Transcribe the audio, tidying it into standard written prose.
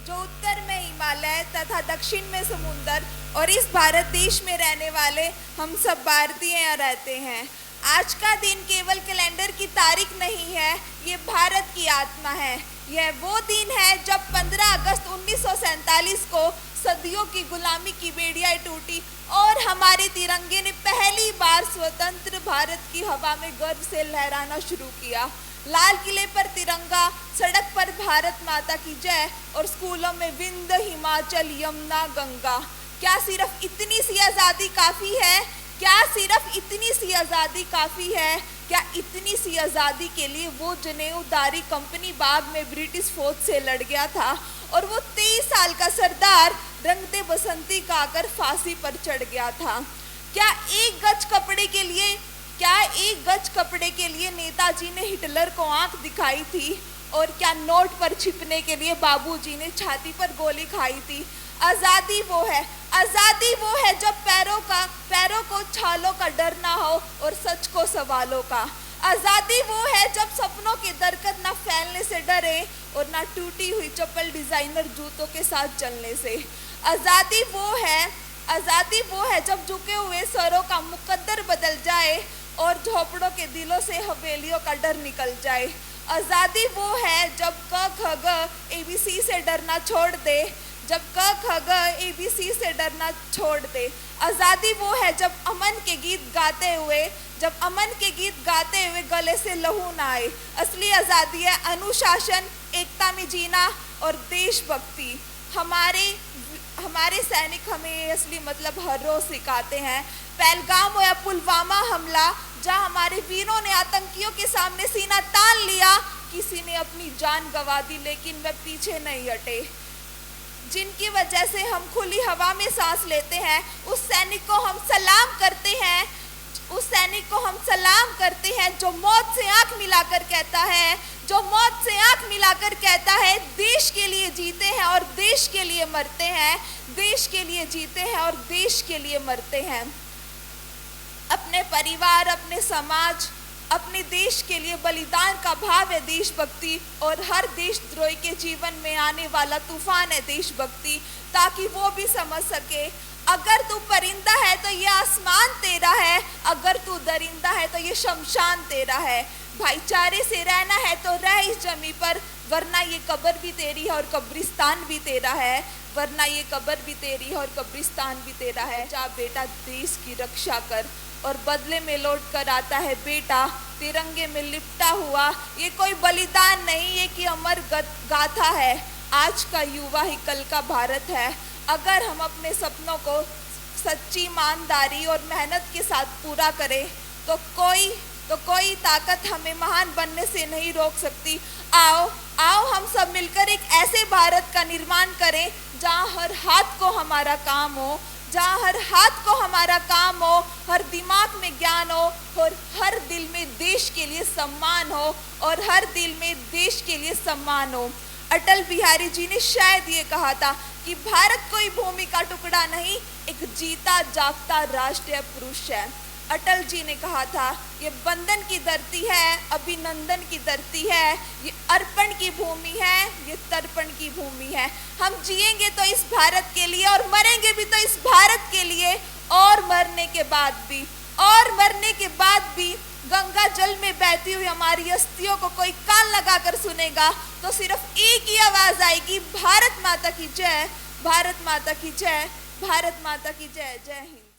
जो उत्तर में हिमालय तथा दक्षिण में समुंदर और इस भारत देश में रहने वाले हम सब भारतीय यहाँ रहते हैं। आज का दिन केवल कैलेंडर की तारीख नहीं है, ये भारत की आत्मा है। यह वो दिन है जब 15 अगस्त 1947 को सदियों की गुलामी की बेड़ियां टूटी और हमारे तिरंगे ने पहली बार स्वतंत्र भारत की हवा में गर्व से लहराना शुरू किया। लाल किले पर तिरंगा, सड़क पर भारत माता की जय और स्कूलों में विंध्य, हिमाचल, यमुना, गंगा। क्या सिर्फ इतनी सी आज़ादी काफ़ी है? क्या सिर्फ इतनी सी आज़ादी काफ़ी है? क्या इतनी सी आज़ादी के लिए वो जनेऊदारी कंपनी बाग में ब्रिटिश फौज से लड़ गया था और वो 23 साल का सरदार रंग दे बसंती का आकर फांसी पर चढ़ गया था? क्या एक गज कपड़े के लिए नेताजी ने हिटलर को आंख दिखाई थी? और क्या नोट पर छिपने के लिए बाबूजी ने छाती पर गोली खाई थी? आज़ादी वो है जब पैरों को छालों का डर ना हो और सच को सवालों का। आज़ादी वो है जब सपनों के दरकत ना फैलने से डरे और ना टूटी हुई चप्पल डिजाइनर जूतों के साथ चलने से। आज़ादी वो है जब झुके हुए सरों का मुकद्दर बदल जाए और झोपड़ों के दिलों से हवेलियों का डर निकल जाए। आज़ादी वो है जब क ख ग ABC से डरना छोड़ दे, आज़ादी वो है जब अमन के गीत गाते हुए गले से लहू ना आए। असली आज़ादी है अनुशासन, एकता में जीना और देशभक्ति। हमारे सैनिक हमें असली मतलब हर रोज सिखाते हैं। पहलगाम हो या पुलवामा हमला, जहां हमारे वीरों ने आतंकियों के सामने सीना तान लिया, किसी ने अपनी जान गंवा दी लेकिन वे पीछे नहीं हटे। जिनकी वजह से हम खुली हवा में सांस लेते हैं, उस सैनिक को हम सलाम करते हैं जो मौत से आंख मिलाकर कहता है देश के लिए जीते हैं और देश के लिए मरते हैं। अपने परिवार, अपने समाज, अपने देश के लिए बलिदान का भाव है देशभक्ति और हर देशद्रोही के जीवन में आने वाला तूफान है देशभक्ति, ताकि वो भी समझ सके अगर तू परिंदा है तो ये आसमान तेरा है, अगर तू दरिंदा है तो ये शमशान तेरा है। भाईचारे से रहना है तो रह इस जमी पर, वरना ये कब्र भी तेरी है और कब्रिस्तान भी तेरा है। जा बेटा देश की रक्षा कर और बदले में लौट कर आता है बेटा तिरंगे में लिपटा हुआ। ये कोई बलिदान नहीं, ये कि अमर गाथा है। आज का युवा ही कल का भारत है। अगर हम अपने सपनों को सच्ची ईमानदारी और मेहनत के साथ पूरा करें तो कोई ताकत हमें महान बनने से नहीं रोक सकती। आओ हम सब मिलकर एक ऐसे भारत का निर्माण करें जहाँ हर हाथ को हमारा काम हो, हर दिमाग में ज्ञान हो और हर दिल में देश के लिए सम्मान हो। अटल बिहारी जी ने शायद ये कहा था कि भारत कोई भूमि का टुकड़ा नहीं, एक जीता जागता राष्ट्रीय पुरुष है। अटल जी ने कहा था ये बंधन की धरती है, अभिनंदन की धरती है, ये अर्पण की भूमि है, ये तर्पण की भूमि है। हम जिएंगे तो इस भारत के लिए और मरेंगे भी तो इस भारत के लिए, और मरने के बाद भी गंगा जल में बहती हुई हमारी अस्थियों को कोई कान लगाकर सुनेगा तो सिर्फ एक ही आवाज आएगी, भारत माता की जय, भारत माता की जय, भारत माता की जय। जय हिंद।